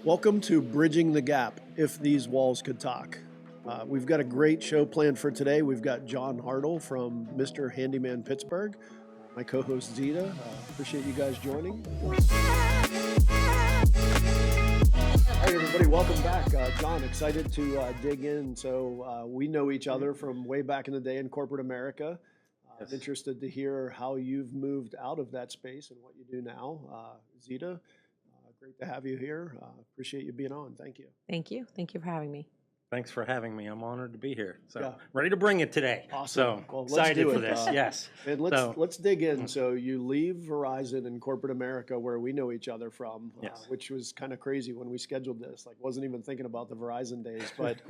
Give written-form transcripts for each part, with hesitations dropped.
Welcome to Bridging the Gap, If These Walls Could Talk. We've got a great show planned for today. We've got John Hartle from Mr. Handyman Pittsburgh, my co-host Zeta. Appreciate you guys joining. All right, everybody, welcome back. John, excited to dig in. So we know each other from way back in the day in corporate America. Yes. Interested to hear how you've moved out of that space and what you do now. Zeta, great to have you here. Appreciate you being on. Thank you. Thank you. Thank you for having me. Thanks for having me. I'm honored to be here. So Yeah. ready to bring it today. Awesome. So Well, let's excited do for it. this. Yes. And let's dig in. So you leave Verizon in corporate America, where we know each other from, Yes. which was kind of crazy when we scheduled this. Like, wasn't even thinking about the Verizon days, but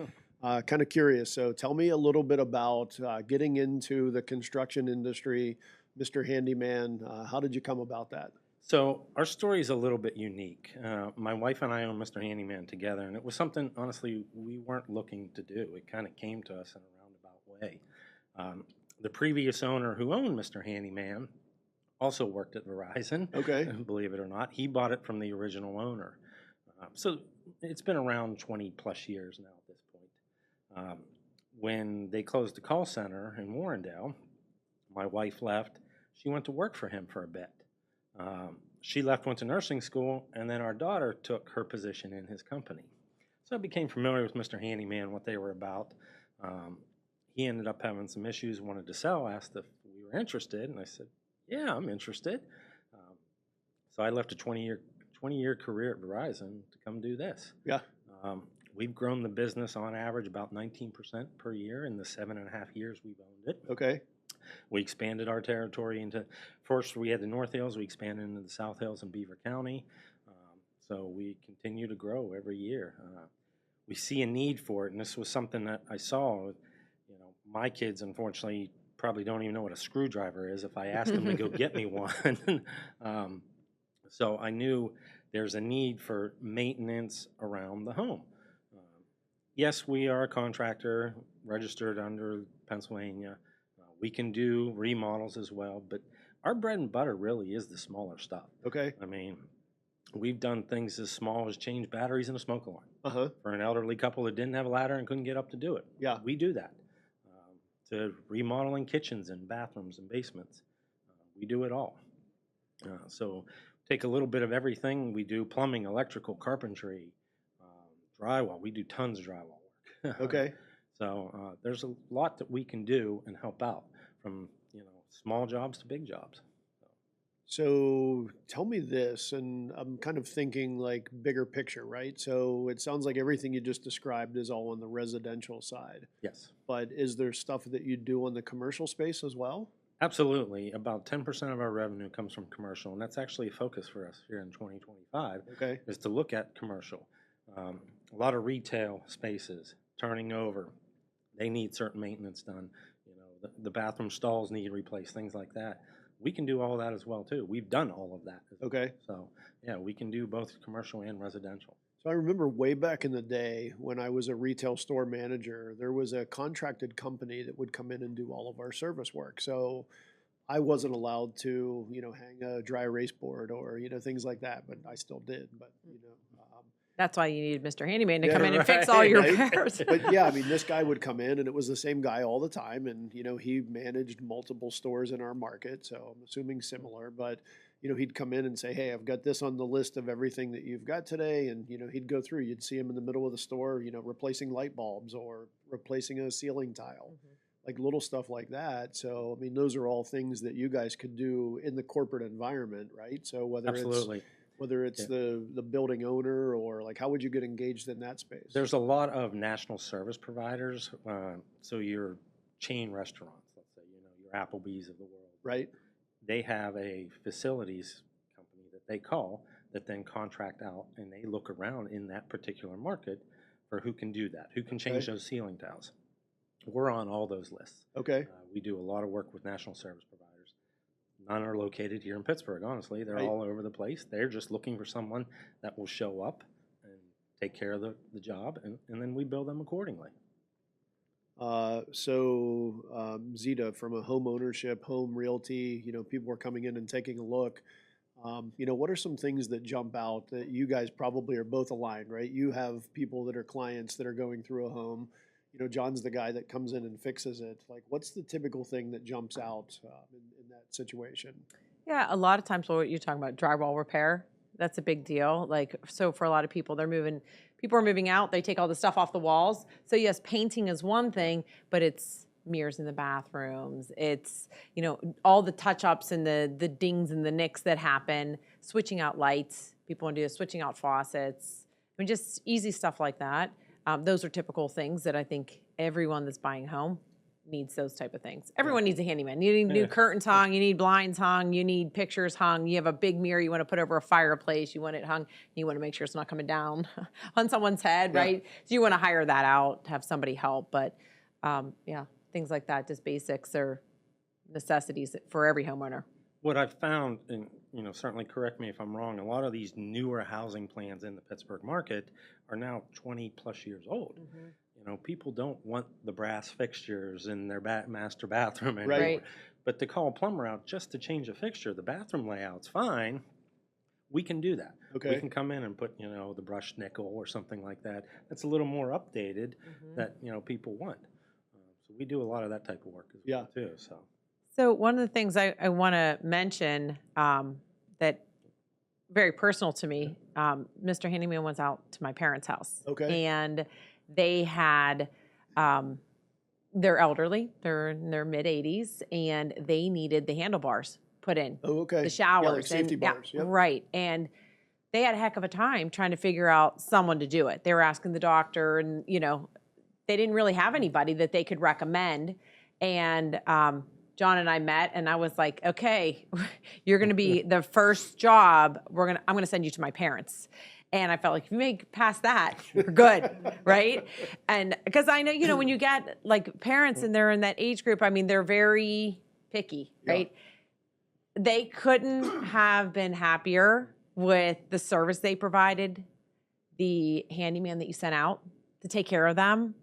kind of curious. So tell me a little bit about getting into the construction industry, Mr. Handyman. How did you come about that? So our story is a little bit unique. My wife and I own Mr. Handyman together, and it was something, honestly, we weren't looking to do. It kind of came to us in a roundabout way. The previous owner who owned Mr. Handyman also worked at Verizon. Okay. Believe it or not. He bought it from the original owner. So it's been around 20 plus years now at this point. When they closed the call center in Warrendale, my wife left. She went to work for him for a bit. She left, went to nursing school, and then our daughter took her position in his company. So I became familiar with Mr. Handyman, what they were about. He ended up having some issues, wanted to sell, asked if we were interested, and I said, yeah, I'm interested. So I left a 20-year career at Verizon to come do this. Yeah. We've grown the business on average about 19% per year in the 7.5 years we've owned it. Okay. We expanded our territory into, first we had the North Hills, we expanded into the South Hills and Beaver County. So we continue to grow every year. We see a need for it, and this was something that I saw. You know, my kids, unfortunately, probably don't even know what a screwdriver is if I asked them to go get me one. So I knew there's a need for maintenance around the home. Yes, we are a contractor registered under Pennsylvania. We can do remodels as well, but our bread and butter really is the smaller stuff. Okay. I mean, we've done things as small as change batteries in a smoke alarm. Uh-huh. For an elderly couple that didn't have a ladder and couldn't get up to do it. Yeah. We do that. To remodeling kitchens and bathrooms and basements. We do it all. So take a little bit of everything. We do plumbing, electrical, carpentry, drywall. We do tons of drywall work. Okay. So there's a lot that we can do and help out, from small jobs to big jobs. So tell me this, and I'm kind of thinking like bigger picture, right? So it sounds like everything you just described is all on the residential side, Yes, but is there stuff that you do on the commercial space as well? absolutely. About 10% of our revenue comes from commercial, and that's actually a focus for us here in 2025. Okay. Is to look at commercial. A lot of retail spaces turning over. They need certain maintenance done. The bathroom stalls need replaced, things like that. We can do all that as well too. We've done all of that. Okay. So yeah, we can do both commercial and residential. So I remember way back in the day when I was a retail store manager, there was a contracted company that would come in and do all of our service work. So I wasn't allowed to, hang a dry erase board or, things like that, but I still did. But, That's why you needed Mr. Handyman to Yeah, come in and right, fix all your right. repairs. But yeah, I mean, this guy would come in and it was the same guy all the time. And, he managed multiple stores in our market. So I'm assuming similar, but, he'd come in and say, hey, I've got this on the list of everything that you've got today. And, he'd go through, you'd see him in the middle of the store, replacing light bulbs or replacing a ceiling tile, like little stuff like that. So, I mean, those are all things that you guys could do in the corporate environment, right? So Absolutely. whether it's Yeah. the building owner or like, how would you get engaged in that space? There's a lot of national service providers. So your chain restaurants, let's say, your Applebee's of the world. Right. They have a facilities company that they call that then contract out, and they look around in that particular market for who can do that, who can change Okay. those ceiling tiles. We're on all those lists. Okay. We do a lot of work with national service providers. None are located here in Pittsburgh, honestly. They're Right. all over the place. They're just looking for someone that will show up and take care of the job, and then we bill them accordingly. Zeta, from a home ownership, home realty, people were coming in and taking a look. What are some things that jump out that you guys probably are both aligned, right? You have people that are clients that are going through a home. John's the guy that comes in and fixes it. Like, what's the typical thing that jumps out in that situation? Yeah, a lot of times what you're talking about, drywall repair, that's a big deal. Like, so for a lot of people, people are moving out, they take all the stuff off the walls. So yes, painting is one thing, but it's mirrors in the bathrooms. It's, all the touch-ups and the dings and the nicks that happen, switching out lights. People want to do switching out faucets. I mean, just easy stuff like that. Those are typical things that I think everyone that's buying a home needs those type of things. Everyone needs a handyman. You need new curtains hung, you need blinds hung, you need pictures hung, you have a big mirror you want to put over a fireplace, you want it hung, you want to make sure it's not coming down on someone's head, right? So you want to hire that out, have somebody help, but yeah, things like that, just basics are necessities for every homeowner. What I've found, and certainly correct me if I'm wrong, a lot of these newer housing plans in the Pittsburgh market are now 20 plus years old. People don't want the brass fixtures in their master bathroom anymore. Right. But to call a plumber out just to change a fixture, the bathroom layout's fine. We can do that. Okay. We can come in and put, the brushed nickel or something like that. That's a little more updated that, people want. So we do a lot of that type of work as well, too. So one of the things I want to mention that very personal to me, Mr. Handyman was out to my parents' house. Okay. And they had, they're elderly, they're in their mid-80s, and they needed the handlebars put in. Oh, okay. The showers. Yeah, like safety bars. Yep. Right. And they had a heck of a time trying to figure out someone to do it. They were asking the doctor, and, they didn't really have anybody that they could recommend. And John and I met, and I was like, okay, you're going to be the first job. I'm going to send you to my parents. And I felt like if you make past that, you're good, right? And because I know, when you get like parents and they're in that age group, I mean, they're very picky, right? They couldn't have been happier with the service they provided, the handyman that you sent out to take care of them.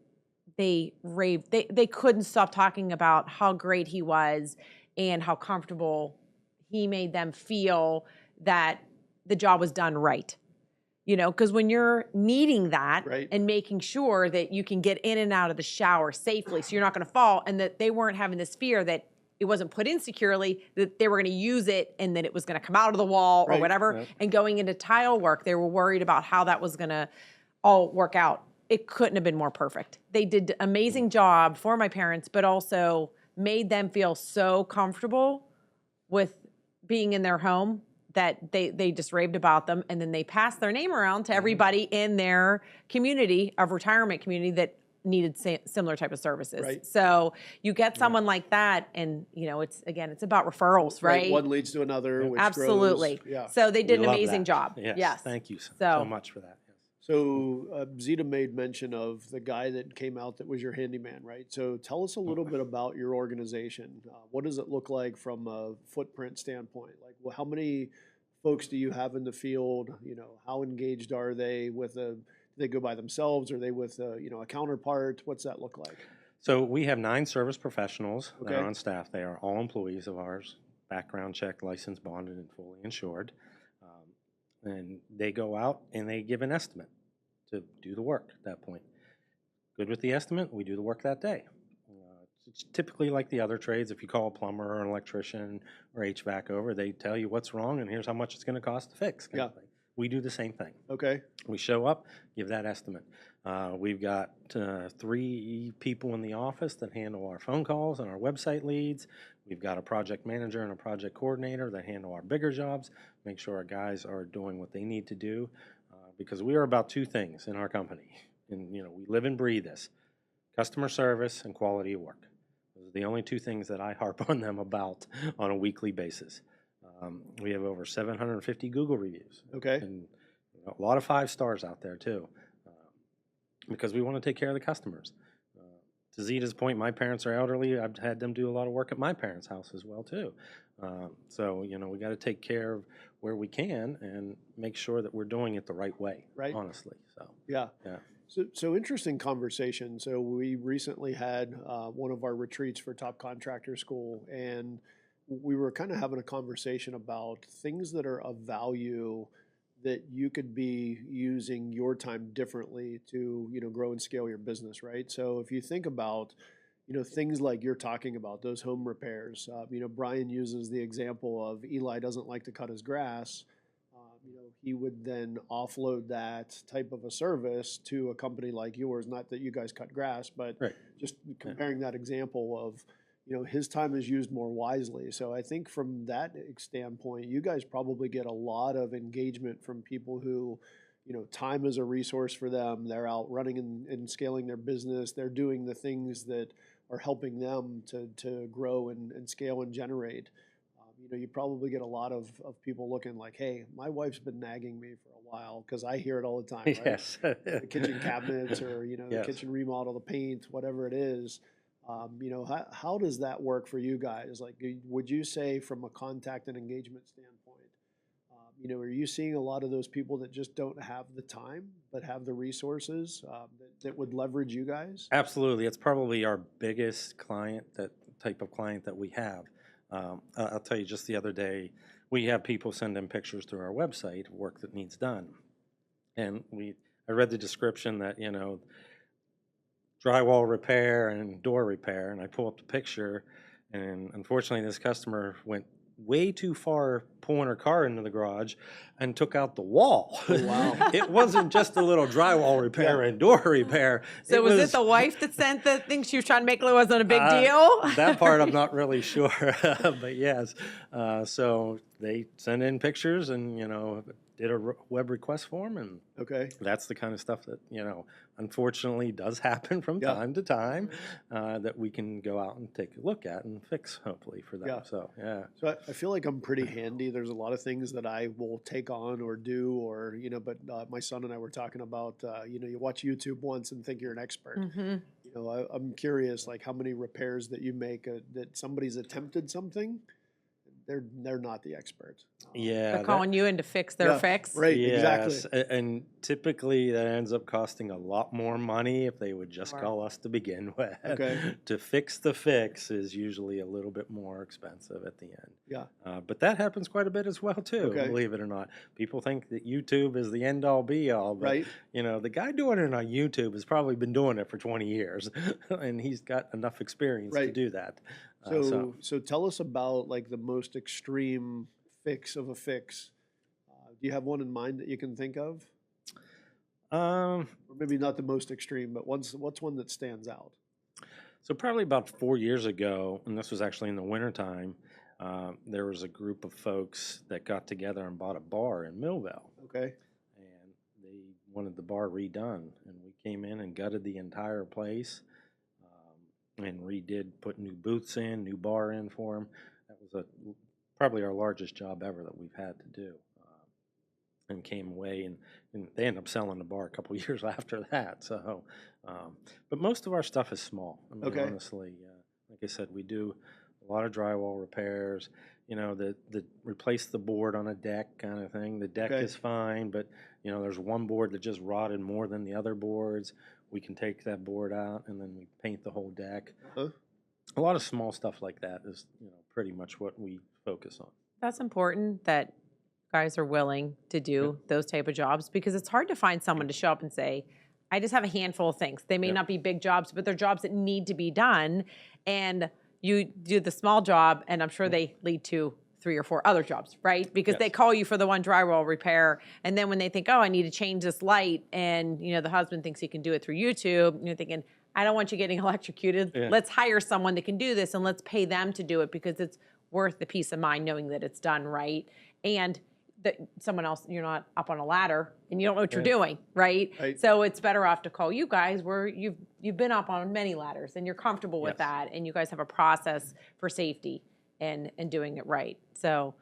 They raved. They couldn't stop talking about how great he was and how comfortable he made them feel that the job was done right. Because when you're needing that and making sure that you can get in and out of the shower safely so you're not going to fall, and that they weren't having this fear that it wasn't put in securely, that they were going to use it and then it was going to come out of the wall or whatever. And going into tile work, they were worried about how that was going to all work out. It couldn't have been more perfect. They did an amazing job for my parents, but also made them feel so comfortable with being in their home that they just raved about them. And then they passed their name around to everybody in their community of retirement community that needed similar type of services. Right. So you get someone like that, and it's about referrals, right? One leads to another. Which Absolutely. Grows. Yeah. So they did an love amazing that. job. Yes. Thank you so much for that. So Zeta made mention of the guy that came out that was your handyman, right? So tell us a little bit about your organization. What does it look like from a footprint standpoint? Like, well, how many folks do you have in the field? How engaged are they with do they go by themselves? Are they with a counterpart? What's that look like? So we have 9 service professionals that Okay. are on staff. They are all employees of ours, background checked, licensed, bonded, and fully insured. And they go out and they give an estimate to do the work at that point. Good with the estimate, we do the work that day. It's typically like the other trades. If you call a plumber or an electrician or HVAC over, they tell you what's wrong and here's how much it's going to cost to fix. Kind of thing. We do the same thing. Okay. We show up, give that estimate. We've got 3 people in the office that handle our phone calls and our website leads. We've got a project manager and a project coordinator that handle our bigger jobs, make sure our guys are doing what they need to do, because we are about 2 things in our company. And, we live and breathe this: customer service and quality of work. Those are the only 2 things that I harp on them about on a weekly basis. We have over 750 Google reviews. Okay. And a lot of 5 stars out there too, because we want to take care of the customers. To Zeta's point, my parents are elderly. I've had them do a lot of work at my parents' house as well too. So we got to take care of where we can and make sure that we're doing it the right way. Right. Honestly. So Yeah. So interesting conversation. So we recently had one of our retreats for top contractor school, and we were kind of having a conversation about things that are of value that you could be using your time differently to, grow and scale your business, right? So if you think about, things like you're talking about, those home repairs, Brian uses the example of Eli doesn't like to cut his grass. He would then offload that type of a service to a company like yours. Not that you guys cut grass, but Right. just comparing that example of, his time is used more wisely. So I think from that standpoint, you guys probably get a lot of engagement from people who, time is a resource for them. They're out running and scaling their business. They're doing the things that are helping them to grow and scale and generate. You probably get a lot of people looking like, hey, my wife's been nagging me for a while because I hear it all the time, right? Yes. The kitchen cabinets or, the Yes. kitchen remodel, the paint, whatever it is. How does that work for you guys? Like, would you say from a contact and engagement standpoint, are you seeing a lot of those people that just don't have the time but have the resources that would leverage you guys? Absolutely. It's probably our biggest client, that type of client that we have. I'll tell you, just the other day, we have people send in pictures through our website of work that needs done. And I read the description that, drywall repair and door repair, and I pull up the picture, and unfortunately this customer went way too far pulling her car into the garage and took out the wall. Oh, wow. It wasn't just a little drywall repair and door repair. So was it the wife that sent the thing she was trying to make it wasn't a big deal? That part I'm not really sure, but yes. So they sent in pictures and, did a web request form, and Okay. that's the kind of stuff that, unfortunately does happen from Yeah. time to time, that we can go out and take a look at and fix, hopefully, for them. Yeah. So, yeah. So I feel like I'm pretty handy. There's a lot of things that I will take on or do, or, but my son and I were talking about, you watch YouTube once and think you're an expert. Mm-hmm. I'm curious, like how many repairs that you make that somebody's attempted something, they're not the expert. Yeah. They're calling you in to fix their fix. Right, Yes, exactly. and typically that ends up costing a lot more money if they would just Sure. call us to begin with. Okay. To fix the fix is usually a little bit more expensive at the end. Yeah. But that happens quite a bit as well too, Okay. believe it or not. People think that YouTube is the end all be all, but Right. the guy doing it on YouTube has probably been doing it for 20 years and he's got enough experience to Right. do that. So tell us about like the most extreme fix of a fix. Do you have one in mind that you can think of? Um, Or maybe not the most extreme, but what's one that stands out? So probably about 4 years ago, and this was actually in the wintertime, there was a group of folks that got together and bought a bar in Millville, Okay. and they wanted the bar redone. And we came in and gutted the entire place, and put new booths in, new bar in for them. That was probably our largest job ever that we've had to do. And came away, and they ended up selling the bar a couple years after that. So, but most of our stuff is small. I mean, Okay. honestly, like I said, we do a lot of drywall repairs. The replace the board on a deck kind of thing. The deck Okay. is fine, but there's one board that just rotted more than the other boards. We can take that board out and then we paint the whole deck. Uh-huh. A lot of small stuff like that is pretty much what we focus on. That's important that guys are willing to do those type of jobs, because it's hard to find someone to show up and say, I just have a handful of things. They may Yep. not be big jobs, but they're jobs that need to be done. And you do the small job, and I'm sure they lead to 3 or 4 other jobs, right? Because they Yes. call you for the one drywall repair. And then when they think, oh, I need to change this light, and the husband thinks he can do it through YouTube, you're thinking, I don't want you getting electrocuted. Yeah. Let's hire someone that can do this, and let's pay them to do it, because it's worth the peace of mind knowing that it's done right. And that someone else, you're not up on a ladder and you don't know what you're doing, right? Right. So it's better off to call you guys where you've been up on many ladders and you're comfortable with Yes. that, and you guys have a process for safety and doing it right. So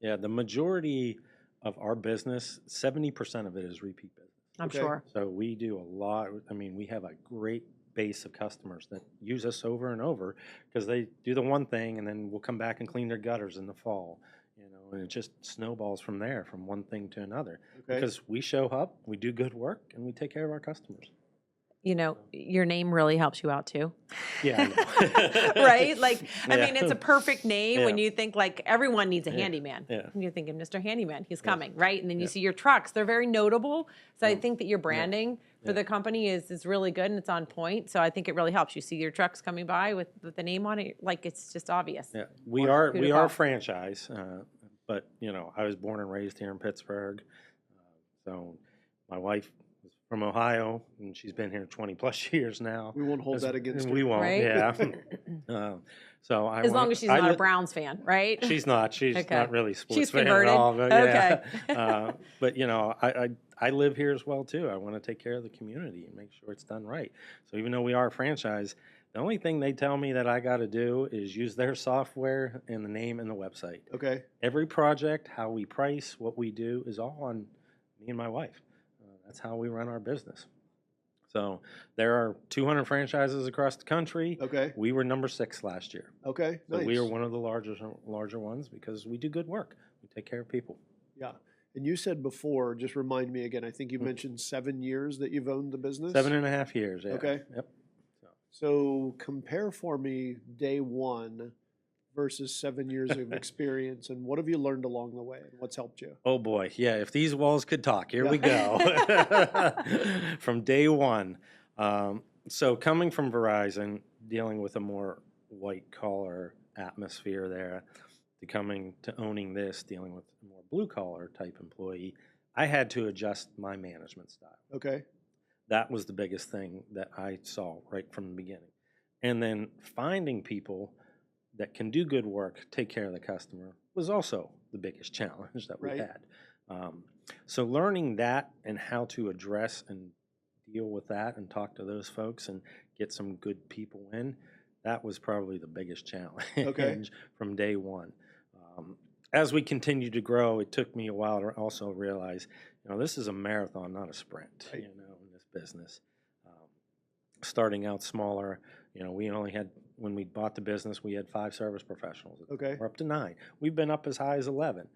Yeah, the majority of our business, 70% of it is repeat business. I'm Okay. sure. So we do a lot. I mean, we have a great base of customers that use us over and over because they do the one thing and then we'll come back and clean their gutters in the fall, and it just snowballs from there, from one thing to another. Okay. Because we show up, we do good work, and we take care of our customers. you know, your name really helps you out too. Yeah, I know. Right? Like, I Yeah. mean, it's a perfect name when Yeah. you think like everyone needs a Yeah. handyman. Yeah. And you're thinking, Mr. Handyman, he's Yeah. coming, right? And then you Yeah. see your trucks, they're very notable. So I Yeah. think that your branding for Yeah. the company is really good and it's on point. So I think it really helps. You see your trucks coming by with the name on it, like it's just obvious. Yeah, Who to we are call. a franchise, but you know, I was born and raised here in Pittsburgh, so my wife is from Ohio, and she's been here 20 plus years now. We won't hold As- that against and we her. won't, Right? yeah. So I As wanna- long as she's I not a li- Browns fan, right? She's not. She's Okay. not really a sports She's fan converted? at all. But yeah. Okay. But you know, I live here as well too. I want to take care of the community and make sure it's done right. So even though we are a franchise, the only thing they tell me that I got to do is use their software and the name and the website. Okay. Every project, how we price, what we do, is all on me and my wife. That's how we run our business. So there are 200 franchises across the country. Okay. We were number 6 last year. Okay. So Nice. we are one of the larger ones because we do good work. We take care of people. Yeah. And you said before, just remind me again, I think you mentioned 7 years that you've owned the business? 7.5 years. Yeah. Okay. Yep. So compare for me day one versus 7 years of experience, and what have you learned along the way, and what's helped you? Oh boy, yeah. If these walls could talk, here we Yeah. go. From day one. So coming from Verizon, dealing with a more white collar atmosphere there, to coming to owning this, dealing with a more blue collar type employee, I had to adjust my management style. Okay. That was the biggest thing that I saw right from the beginning. And then finding people that can do good work, take care of the customer, was also the biggest challenge that we Right. had. So learning that and how to address and deal with that and talk to those folks and get some good people in, that was probably the biggest challenge Okay. from day one. As we continued to grow, it took me a while to also realize, you know, this is a marathon, not a sprint, Right. you know, in this business. Starting out smaller, you know, we only had, when we bought the business, we had 5 service professionals. Okay. We're up to 9. We've been up as high as 11.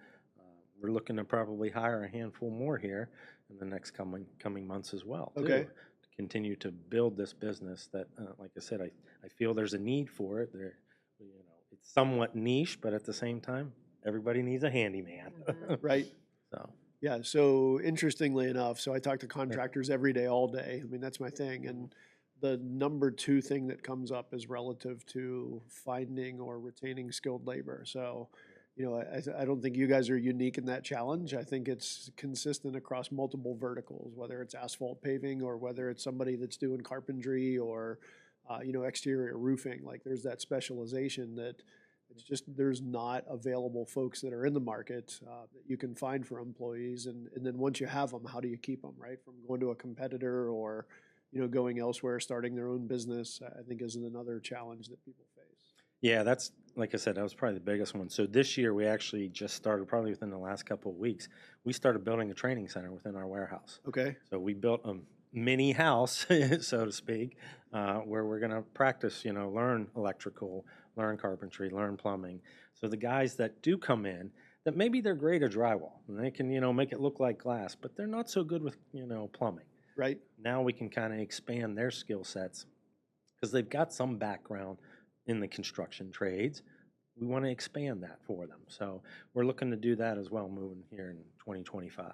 We're looking to probably hire a handful more here in the next coming months as well, too, Okay. to continue to build this business that, like I said, I feel there's a need for it. There, you know, it's somewhat niche, but at the same time, everybody needs a handyman. Right. So, Yeah. So interestingly enough, so I talk to contractors every day, all day. I mean, that's my thing. And the number 2 thing that comes up is relative to finding or retaining skilled labor. So, you know, I don't think you guys are unique in that challenge. I think it's consistent across multiple verticals, whether it's asphalt paving or whether it's somebody that's doing carpentry or, you know, exterior roofing. Like there's that specialization that it's just there's not available folks that are in the market that you can find for employees. And then once you have them, how do you keep them, right? From going to a competitor or, you know, going elsewhere, starting their own business, I think is another challenge that people face. yeah, that's, like I said, that was probably the biggest one. So this year, we actually just started, probably within the last couple of weeks, we started building a training center within our warehouse. Okay. So we built a mini house, so to speak, where we're going to practice, you know, learn electrical, learn carpentry, learn plumbing. So the guys that do come in, that maybe they're great at drywall and they can, you know, make it look like glass, but they're not so good with, you know, plumbing. Right. Now we can kind of expand their skill sets because they've got some background in the construction trades. We want to expand that for them. So we're looking to do that as well moving here in 2025.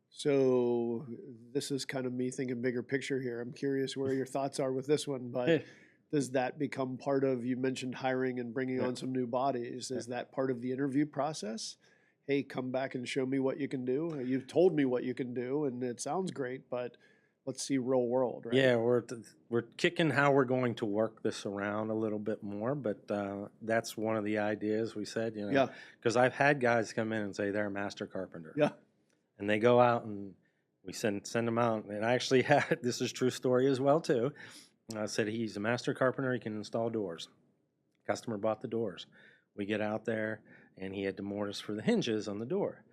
So this is kind of me thinking bigger picture here. I'm curious where your thoughts are with this one, but does that become part of, you mentioned hiring and bringing on some new bodies. Is that part of the interview process? Hey, come back and show me what you can do. You've told me what you can do and it sounds great, but let's see real world, right? Yeah, we're kicking how we're going to work this around a little bit more, but that's one of the ideas we said, you know, Yeah. because I've had guys come in and say they're a master carpenter. Yeah. And they go out and we send them out. And I actually had, this is true story as well too. I said he's a master carpenter, he can install doors. Customer bought the doors. We get out there and he had the mortise for the hinges on the door.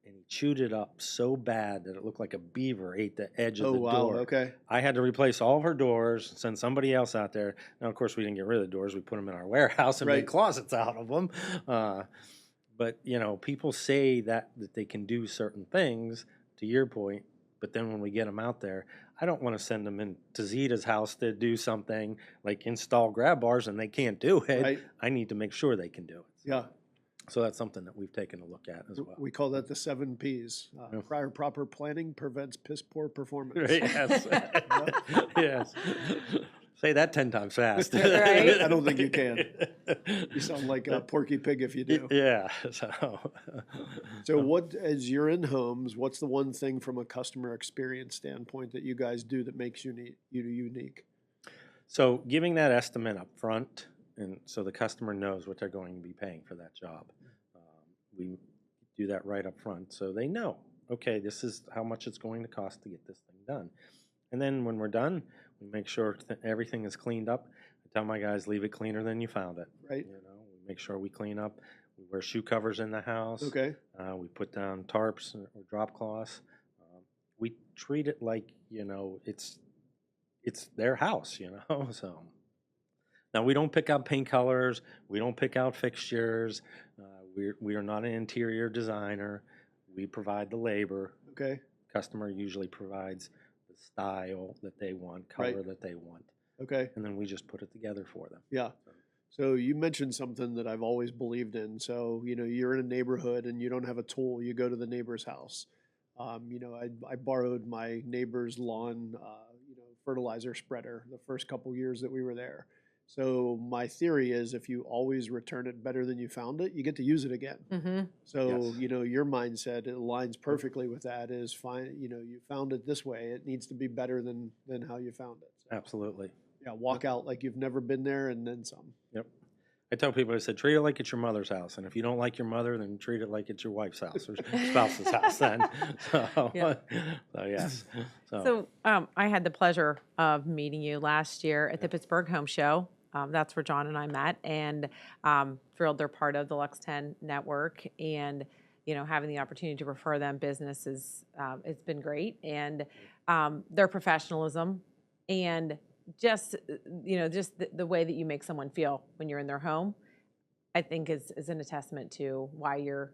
And he chewed it up so bad that it looked like a beaver ate the edge of the door. Okay. I had to replace all of her doors, send somebody else out there. Now, of course, we didn't get rid of the doors. We put them in our warehouse and Right. made closets out of them. But, you know, people say that they can do certain things. To your point, But then when we get them out there, I don't want to send them into Zeta's house to do something like install grab bars and they can't do it. Right. I need to make sure they can do it. Yeah. So that's something that we've taken a look at as well. We call that the 7 Ps. Prior proper planning prevents piss poor performance. Yes. Yes. Say that 10 times fast. Right. I don't think you can. You sound like a Porky Pig if you do. Yeah. So what, as you're in homes, what's the one thing from a customer experience standpoint that you guys do that makes you unique? So giving that estimate up front, and so the customer knows what they're going to be paying for that job. We do that right up front so they know, okay, this is how much it's going to cost to get this thing done. And then when we're done, we make sure everything is cleaned up. I tell my guys, leave it cleaner than you found it. Right. You know, we make sure we clean up. We wear shoe covers in the house. Okay. We put down tarps or drop cloths. We treat it like, you know, it's their house, you know. So now we don't pick out paint colors. We don't pick out fixtures. We are not an interior designer. We provide the labor. Okay. Customer usually provides the style that they want, color that they want. Okay. And then we just put it together for them. Yeah. So you mentioned something that I've always believed in. So, you know, you're in a neighborhood and you don't have a tool, you go to the neighbor's house. You know, I borrowed my neighbor's lawn, you know, fertilizer spreader the first couple years that we were there. So my theory is if you always return it better than you found it, you get to use it again. Mm-hmm. So, Yes. you know, your mindset, it aligns perfectly with that is fine. You know, you found it this way. It needs to be better than how you found it. So, Absolutely. yeah. Walk out like you've never been there and then some. Yep. I tell people, I said, treat it like it's your mother's house. And if you don't like your mother, then treat it like it's your wife's house or spouse's house then. So, Yeah. so yes. So I had the pleasure of meeting you last year at the Pittsburgh Home Show. That's where John and I met, and thrilled they're part of the Lux 10 network. And you know, having the opportunity to refer them business is it's been great, and their professionalism and just you know just the way that you make someone feel when you're in their home, I think is a testament to why you're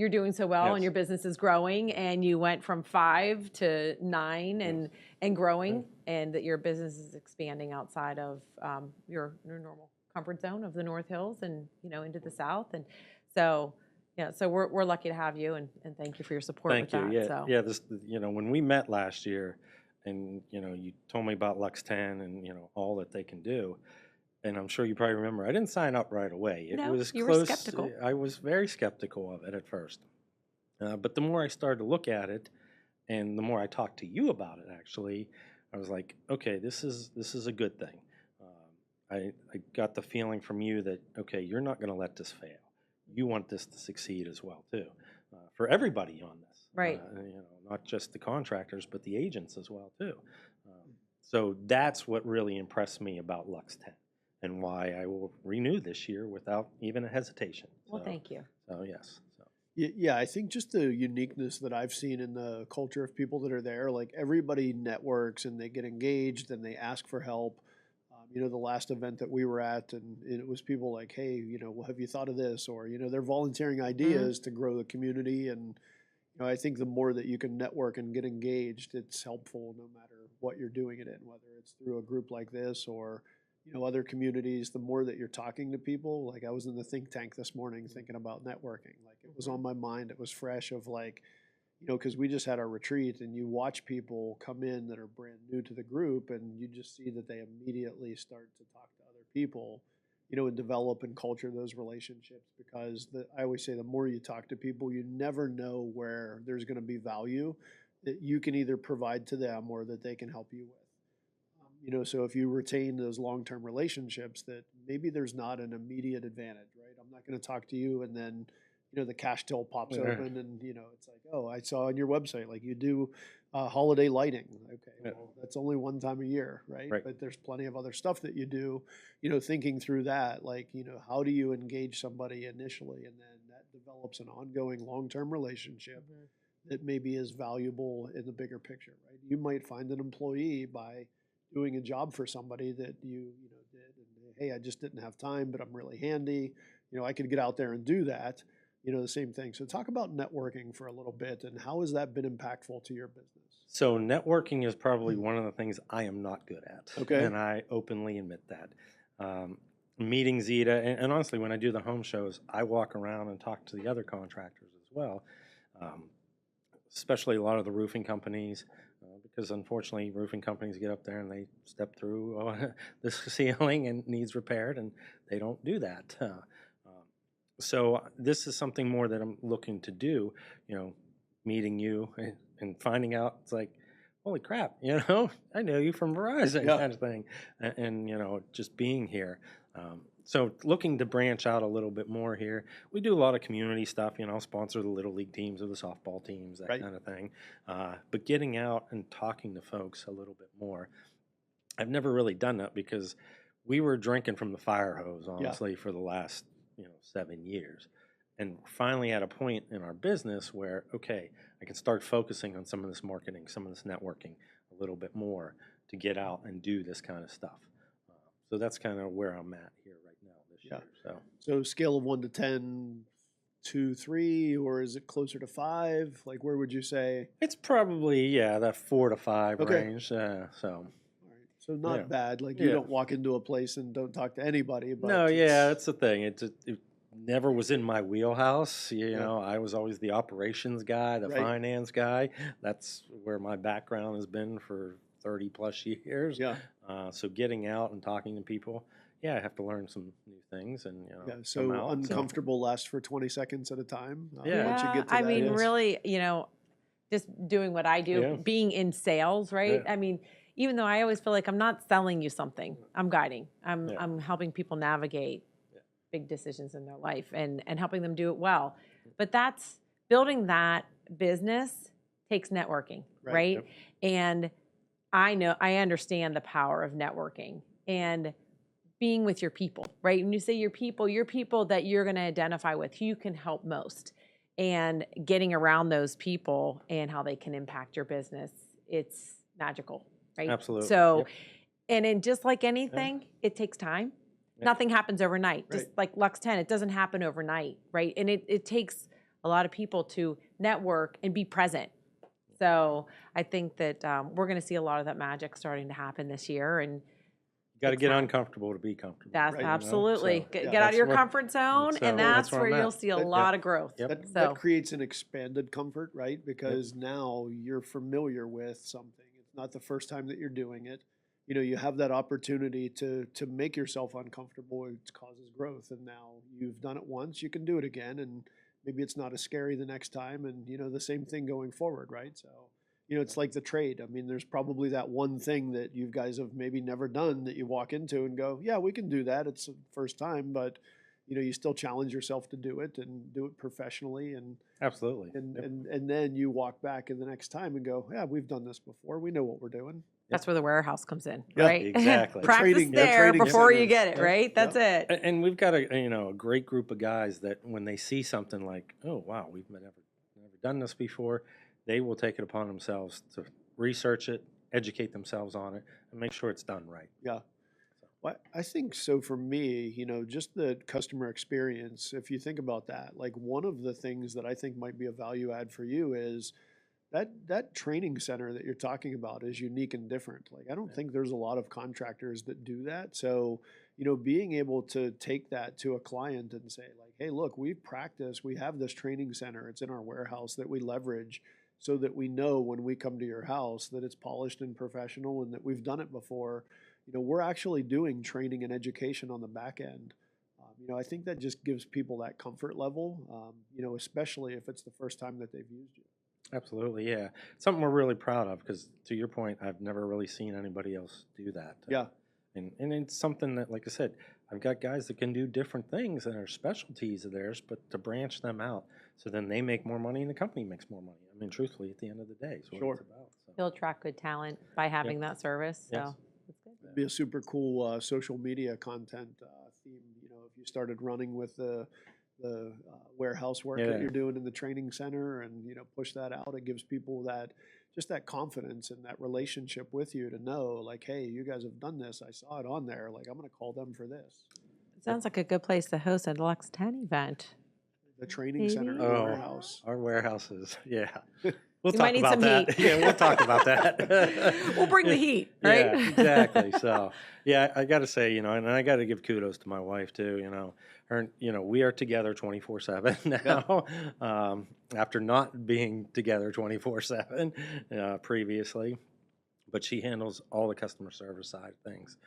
doing so well and Yes. your business is growing, and you went from 5 to 9 and growing, and that your business is expanding outside of your normal comfort zone of the North Hills and you know into the South. And so yeah, so we're lucky to have you, and thank you for your support Thank with you. that. Yeah, So. yeah. This, you know, when we met last year, and you know, you told me about Lux 10 and you know all that they can do, and I'm sure you probably remember. I didn't sign up right away. It No, was you were close. skeptical. I was very skeptical of it at first, but the more I started to look at it, and the more I talked to you about it, actually, I was like, okay, this is a good thing. I got the feeling from you that okay, you're not going to let this fail. You want this to succeed as well too, for everybody on this. Right. You know, not just the contractors, but the agents as well too. So that's what really impressed me about Lux 10 and why I will renew this year without even a hesitation. Well, So- thank you. So yes. So. Yeah, I think just the uniqueness that I've seen in the culture of people that are there, like everybody networks and they get engaged and they ask for help. You know, the last event that we were at, and it was people like, hey, you know, well, have you thought of this? Or, you know, they're volunteering ideas to grow the community. And, you know, I think the more that you can network and get engaged, it's helpful no matter what you're doing it in, whether it's through a group like this or, you know, other communities. The more that you're talking to people, like I was in the think tank this morning thinking about networking. Like it was on my mind. It was fresh of like, you know, because we just had our retreat and you watch people come in that are brand new to the group and you just see that they immediately start to talk to other people, you know, and develop and culture those relationships because I always say the more you talk to people, you never know where there's going to be value that you can either provide to them or that they can help you with. You know, so if you retain those long-term relationships that maybe there's not an immediate advantage, right? I'm not going to talk to you and then you know, the cash till pops Yeah. open and, you know, it's like, oh, I saw on your website, like you do holiday lighting. Okay, Yeah. well, that's only one time a year, right? Right. But there's plenty of other stuff that you do, you know, thinking through that, like, you know, how do you engage somebody initially? And then that develops an ongoing long-term relationship that maybe is valuable in the bigger picture, right? You might find an employee by doing a job for somebody that you know, did. And, hey, I just didn't have time, but I'm really handy. You know, I could get out there and do that. the same thing. So talk about networking for a little bit, and how has that been impactful to your business? So networking is probably one of the things I am not good at. Okay. And I openly admit that. Meeting Zeta, and honestly, when I do the home shows, I walk around and talk to the other contractors as well, especially a lot of the roofing companies, because unfortunately, roofing companies get up there and they step through the ceiling and needs repaired, and they don't do that. So this is something more that I'm looking to do, meeting you and finding out, it's like, holy crap, I know you from Verizon Yeah. kind of thing. And just being here. So looking to branch out a little bit more here. We do a lot of community stuff, sponsor the Little League teams or the softball teams, that Right. kind of thing. But getting out and talking to folks a little bit more. I've never really done that because we were drinking from the fire hose, honestly, for the last 7 years. And finally at a point in our business where, okay, I can start focusing on some of this marketing, some of this networking a little bit more to get out and do this kind of stuff. So that's kind of where I'm at here right now this year. So scale of 1 to 10, 2, 3, or is it closer to 5? Like, where would you say? It's probably, that 4 to 5 Okay. range. All right. So not Yeah. bad. Like, you don't walk into a place and don't talk to anybody. But No, that's the thing. It never was in my wheelhouse. I was always the operations guy, the Right. finance guy. That's where my background has been for 30 plus years. Yeah. So getting out and talking to people, I have to learn some new things and So come out. uncomfortable lasts for 20 seconds at a time. Yeah. Once you get to I that, mean, yes. really, just doing what I do, Yeah. being in sales, right? Yeah. I mean, even though I always feel like I'm not selling you something, I'm guiding. Yeah. I'm helping people navigate big decisions in their life and helping them do it well. But that's building that business takes networking, right? Yep. And I understand the power of networking and being with your people, right? When you say your people that you're going to identify with, who you can help most, and getting around those people and how they can impact your business, it's magical, right? Absolutely. So, Yep. and in just like anything, it takes time. Yep. Nothing happens overnight. Right. Just like Lux 10, it doesn't happen overnight, right? And it takes a lot of people to network and be present. So I think that we're going to see a lot of that magic starting to happen this year. And You got to it's get time. uncomfortable to be comfortable. That's Right. absolutely. So, Get out that's of your where- comfort zone, so and that's that's where where I'm you'll at. see a That- lot of growth. Yep. That So creates an expanded comfort, right? Because now you're familiar with something. It's not the first time that you're doing it. You have that opportunity to make yourself uncomfortable. It causes growth, and now you've done it once. You can do it again, and maybe it's not as scary the next time. And the same thing going forward, right? So it's like the trade. I mean, there's probably that one thing that you guys have maybe never done that you walk into and go, yeah, we can do that. It's the first time, but you still challenge yourself to do it and do it professionally, and Absolutely. and then you walk back in the next time and go, yeah, we've done this before. We know what we're doing. that's where the warehouse comes in, Yeah, right? exactly. Practice Trading- there trading before you centers. get it, Yep, right? That's it. And we've got a great group of guys that when they see something like, oh wow, we've never done this before, they will take it upon themselves to research it, educate themselves on it, and make sure it's done right. Yeah. Well, I think so for me, just the customer experience, if you think about that, like one of the things that I think might be a value add for you is that training center that you're talking about is unique and different. Like, I don't think there's a lot of contractors that do that. So, being able to take that to a client and say like, hey, look, we've practiced, we have this training center, it's in our warehouse that we leverage so that we know when we come to your house that it's polished and professional and that we've done it before. We're actually doing training and education on the back end. I think that just gives people that comfort level, especially if it's the first time that they've used you. Absolutely, yeah. Something we're really proud of because, to your point, I've never really seen anybody else do that. Yeah. And it's something that, like I said, I've got guys that can do different things that are specialties of theirs, but to branch them out so then they make more money and the company makes more money. I mean, truthfully, at the end of the day, is what Sure. it's about. So. You'll attract good talent by having that service. So Yes. that's good. It'd be a super cool social media content theme. If you started running with the warehouse work that Yeah. you're doing in the training center, and push that out, it gives people that confidence and that relationship with you to know like, hey, you guys have done this. I saw it on there. Like, I'm going to call them for this. Sounds like a good place to host a Lux 10 event. the training center in the Oh, warehouse. our warehouses, yeah. We'll You talk might need about some that. heat. Yeah, we'll talk about that. We'll bring the heat, right? Yeah, exactly. So, yeah, I got to say, and I got to give kudos to my wife too. Her, we are together 24/7 now. After not being together 24/7 previously, but she handles all the customer service side of things.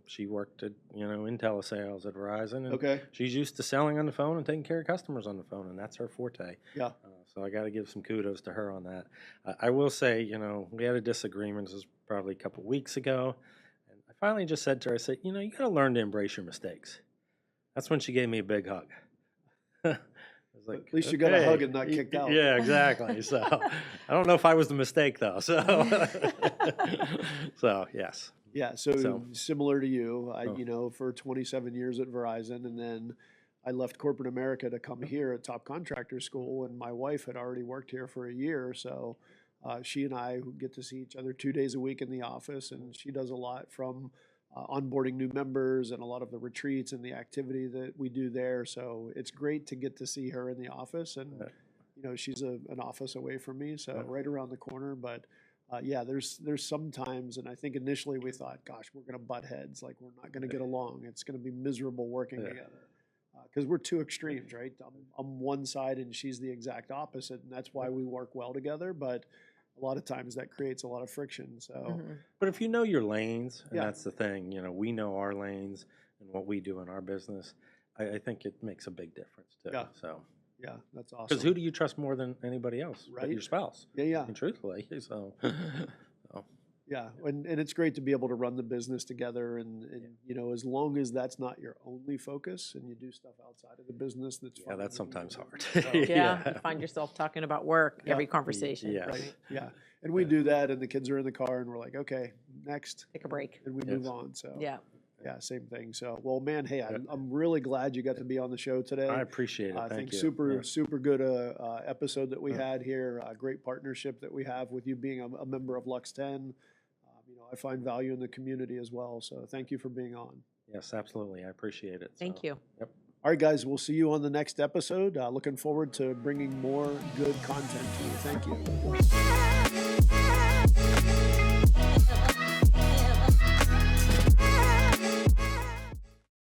She worked at, in telesales at Verizon, and Okay. she's used to selling on the phone and taking care of customers on the phone, and that's her forte. Yeah. So I got to give some kudos to her on that. I will say, we had a disagreement. This was probably a couple weeks ago, and I finally just said to her, I said, you got to learn to embrace your mistakes. That's when she gave me a big hug. I was like, At least you got a "Okay." hug and not kicked out. Yeah, exactly. So I don't know if I was the mistake though. So, so yes. Yeah, so similar to you, Oh. for 27 years at Verizon, and then I left corporate America to come here at Top Contractor School, and my wife had already worked here for a year, so she and I get to see each other 2 days a week in the office, and she does a lot from onboarding new members and a lot of the retreats and the activity that we do there. So it's great to get to see her in the office, and she's an office away from me, so right around the corner, but. Yeah, there's some times, and I think initially we thought, gosh, we're going to butt heads, like we're not going to get along. It's going to be miserable working together because we're two extremes, right? I'm one side and she's the exact opposite, and that's why we work well together. But a lot of times that creates a lot of friction. So, But if you know your lanes, and Yeah. that's the thing, we know our lanes and what we do in our business. I think it makes a big difference too. Yeah. So. yeah, that's awesome. Because who do you trust more than anybody else? But Right. your spouse. Yeah. And truthfully, so. Yeah, and it's great to be able to run the business together, and as long as that's not your only focus, and you do stuff outside of the business, that's Yeah, fine. that's sometimes hard. Yeah, you find yourself talking about work every conversation. Yes. Right. Yeah, and we do that, and the kids are in the car, and we're like, okay, next, Take a break. and we move on. So Yeah. same thing. So, well, man, hey, I'm really glad you got to be on the show today. I appreciate it. I Thank think you. super good episode that we had here. Great partnership that we have with you being a member of Lux 10. I find value in the community as well. So thank you for being on. Yes, absolutely. I appreciate it. Thank you. Yep. All right, guys, we'll see you on the next episode. Looking forward to bringing more good content to you. Thank you.